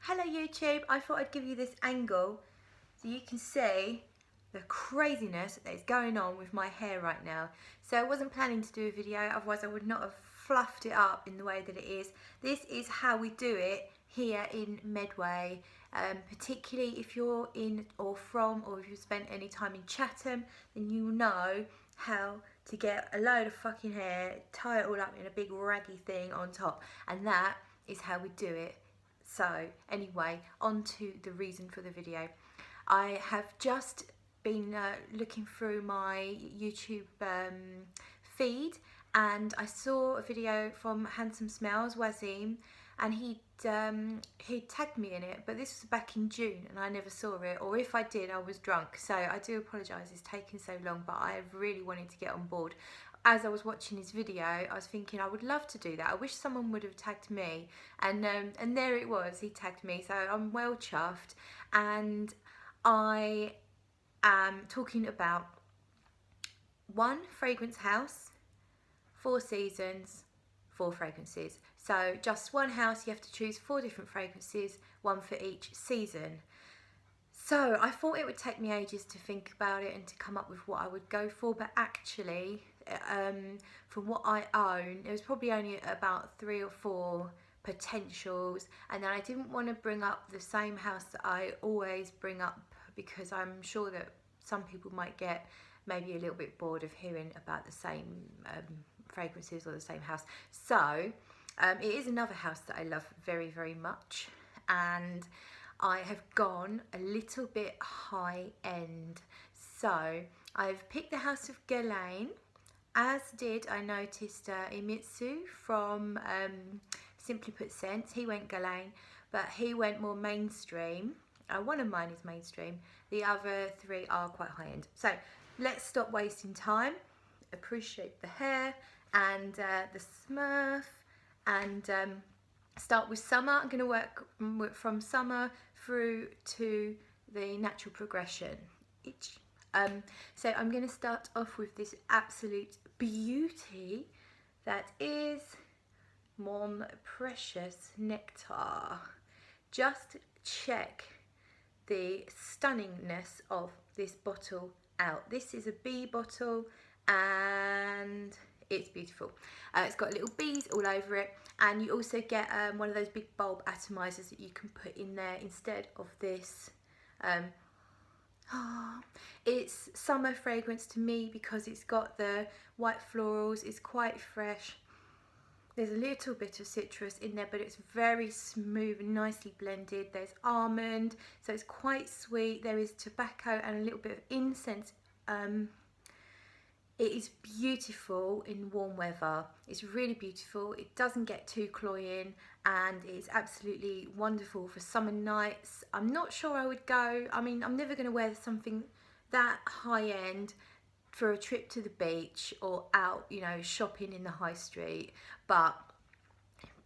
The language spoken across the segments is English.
Hello YouTube, I thought I'd give you this angle so you can see the craziness that is going on with my hair right now. So I wasn't planning to do a video, otherwise I would not have fluffed it up in the way that it is. This is how we do it here in Medway, particularly if you're in or from, or if you've spent any time in Chatham, then you know how to get a load of fucking hair, tie it all up in a big raggy thing on top, and that is how we do it. So anyway, on to the reason for the video. I have just been looking through my YouTube feed, and I saw a video from Handsome Smells, Wazim, and he'd tagged me in it, but this was back in June and I never saw it, or if I did I was drunk, so I do apologise it's taken so long, but I really wanted to get on board. As I was watching his video, I was thinking I would love to do that. I wish someone would have tagged me, and there it was, he tagged me, so I'm well chuffed. And I am talking about one fragrance house, 4 seasons, 4 fragrances. So just one house, you have to choose 4 different fragrances, one for each season. So I thought it would take me ages to think about it and to come up with what I would go for, but actually from what I own, there was probably only about 3 or 4 potentials, and then I didn't want to bring up the same house that I always bring up, because I'm sure that some people might get maybe a little bit bored of hearing about the same fragrances or the same house. So it is another house that I love very, very much, and I have gone a little bit high end. So I've picked the House of Guerlain, as did, I noticed, Imitsu from Simply Put Scents. He went Guerlain, but he went more mainstream. One of mine is mainstream, the other 3 are quite high end. So let's stop wasting time, appreciate the hair and the Smurf, and start with summer. I'm going to work from summer through to the natural progression. So I'm going to start off with this absolute beauty that is Mon Precious Nectar. Just check the stunningness of this bottle out. This is a bee bottle and it's beautiful. It's got little bees all over it, and you also get one of those big bulb atomizers that you can put in there instead of this. It's summer fragrance to me because it's got the white florals, it's quite fresh. There's a little bit of citrus in there, but it's very smooth and nicely blended. There's almond, so it's quite sweet. There is tobacco and a little bit of incense. It is beautiful in warm weather. It's really beautiful. It doesn't get too cloying, and it's absolutely wonderful for summer nights. I'm not sure I would go, I mean, I'm never going to wear something that high end for a trip to the beach or out, you know, shopping in the high street, but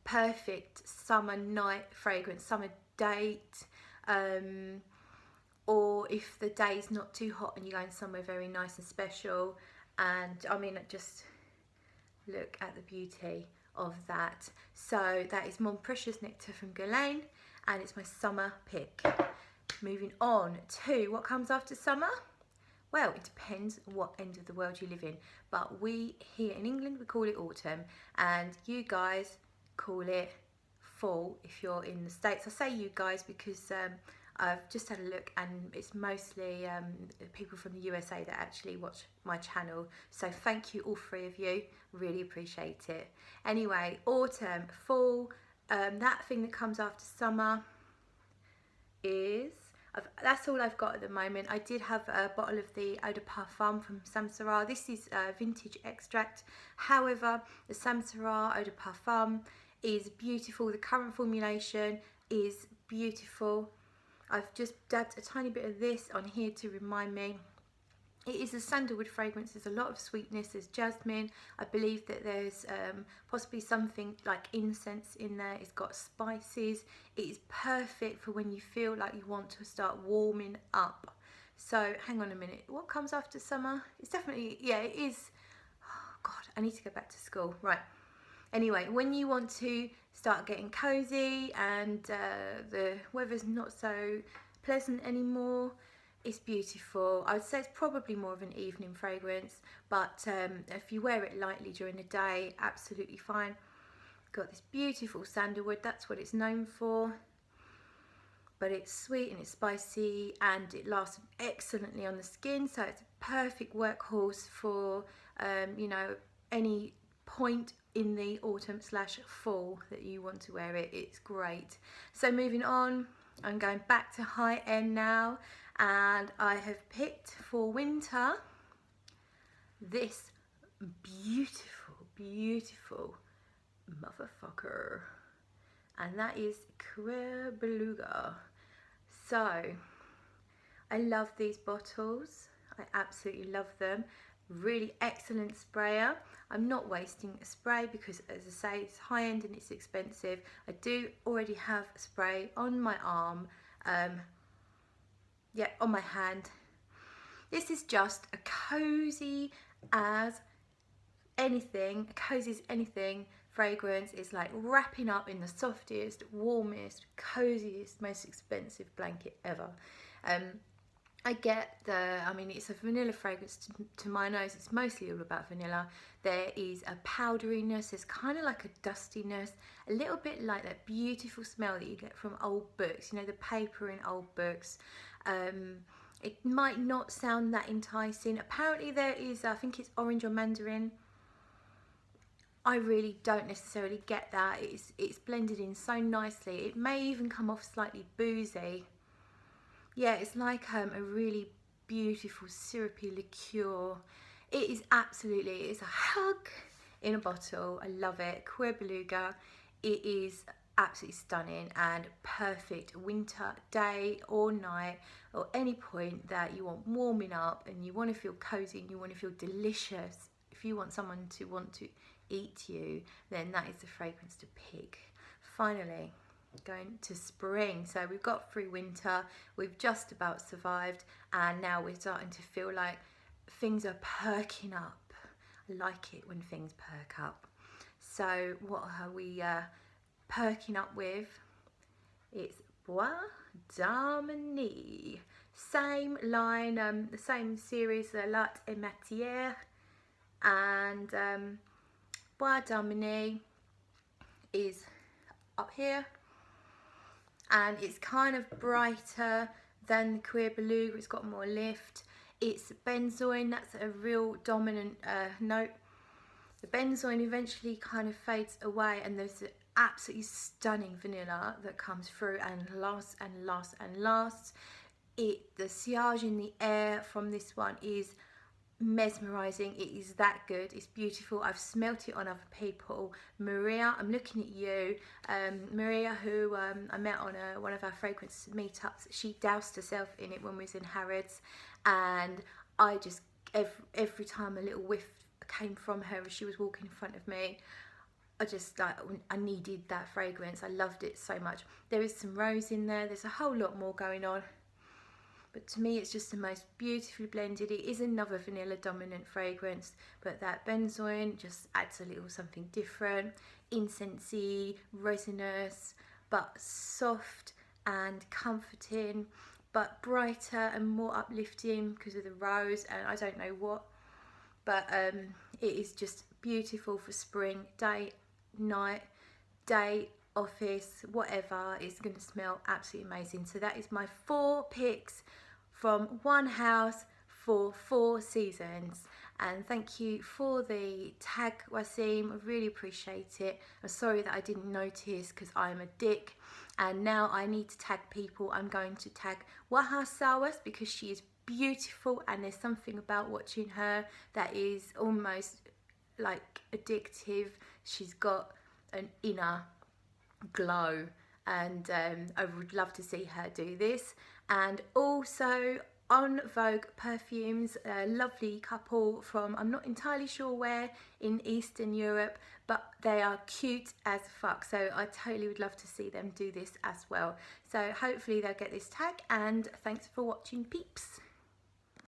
perfect summer night fragrance, summer date, or if the day's not too hot and you're going somewhere very nice and special. And I mean, just look at the beauty of that. So that is Mon Precious Nectar from Guerlain, and it's my summer pick. Moving on to what comes after summer. Well, it depends what end of the world you live in, but we here in England, we call it autumn, and you guys call it fall if you're in the States. I say you guys because I've just had a look, and it's mostly people from the USA that actually watch my channel, so thank you all 3 of you, really appreciate it. Anyway, autumn, fall, that thing that comes after summer is, that's all I've got at the moment. I did have a bottle of the Eau de Parfum from Samsara. This is vintage extract, however the Samsara Eau de Parfum is beautiful. The current formulation is beautiful. I've just dabbed a tiny bit of this on here to remind me. It is a sandalwood fragrance. There's a lot of sweetness. There's jasmine. I believe that there's possibly something like incense in there. It's got spices. It is perfect for when you feel like you want to start warming up. So hang on a minute. What comes after summer? It's definitely, yeah, it is. Oh God, I need to go back to school. Right. Anyway, when you want to start getting cozy and the weather's not so pleasant anymore. It's beautiful. I'd say it's probably more of an evening fragrance, but if you wear it lightly during the day, absolutely fine. Got this beautiful sandalwood, that's what it's known for. But it's sweet and it's spicy and it lasts excellently on the skin, so it's a perfect workhorse for you know, any point in the autumn / fall that you want to wear it. It's great. So moving on, I'm going back to high end now, and I have picked for winter this beautiful motherfucker, and that is Cuir Beluga. So I love these bottles, I absolutely love them. Really excellent sprayer. I'm not wasting a spray because, as I say, it's high end and it's expensive. I do already have a spray on my arm, yeah, on my hand. This is just a cozy as anything, cozy as anything fragrance. Is like wrapping up in the softest, warmest, coziest, most expensive blanket ever. I get I mean, it's a vanilla fragrance to my nose. It's mostly all about vanilla. There is a powderiness, there's kind of like a dustiness, a little bit like that beautiful smell that you get from old books, you know, the paper in old books. It might not sound that enticing. Apparently there is, I think it's orange or mandarin. I really don't necessarily get that. It's blended in so nicely. It may even come off slightly boozy. Yeah, it's like a really beautiful syrupy liqueur. It is absolutely, it's a hug in a bottle. I love it. Cuir Beluga. It is absolutely stunning and perfect winter day or night, or any point that you want warming up and you want to feel cozy and you want to feel delicious. If you want someone to want to eat you, then that is the fragrance to pick. Finally, going to spring. So we've got through winter, we've just about survived, and now we're starting to feel like things are perking up. I like it when things perk up. So what are we perking up with? It's Bois d'Harmonie. Same line, the same series, L'Art et Matière, and Bois d'Harmonie is up here, and it's kind of brighter than the Cuir Beluga. It's got more lift. It's benzoin, that's a real dominant note. The benzoin eventually kind of fades away, and there's an absolutely stunning vanilla that comes through and lasts and lasts and lasts. The sillage in the air from this one is mesmerizing. It is that good. It's beautiful. I've smelt it on other people. Maria, I'm looking at you. Maria, who I met on one of our fragrance meetups, she doused herself in it when we was in Harrods, and I just every time a little whiff came from her as she was walking in front of me, I needed that fragrance. I loved it so much. There is some rose in there. There's a whole lot more going on. But to me, it's just the most beautifully blended. It is another vanilla dominant fragrance, but that benzoin just adds a little something different. Incensey, resinous, but soft and comforting, but brighter and more uplifting because of the rose and I don't know what. But it is just beautiful for spring, day, night, day, office, whatever. It's going to smell absolutely amazing. So that is my 4 picks from one house for 4 seasons. And thank you for the tag, Wasim. I really appreciate it. I'm sorry that I didn't notice because I'm a dick, and now I need to tag people. I'm going to tag Waha Sawas because she is beautiful, and there's something about watching her that is almost like addictive. She's got an inner glow, and I would love to see her do this. And also on Vogue Perfumes, a lovely couple from, I'm not entirely sure where in Eastern Europe, but they are cute as fuck, so I totally would love to see them do this as well. So hopefully they'll get this tag, and thanks for watching, peeps.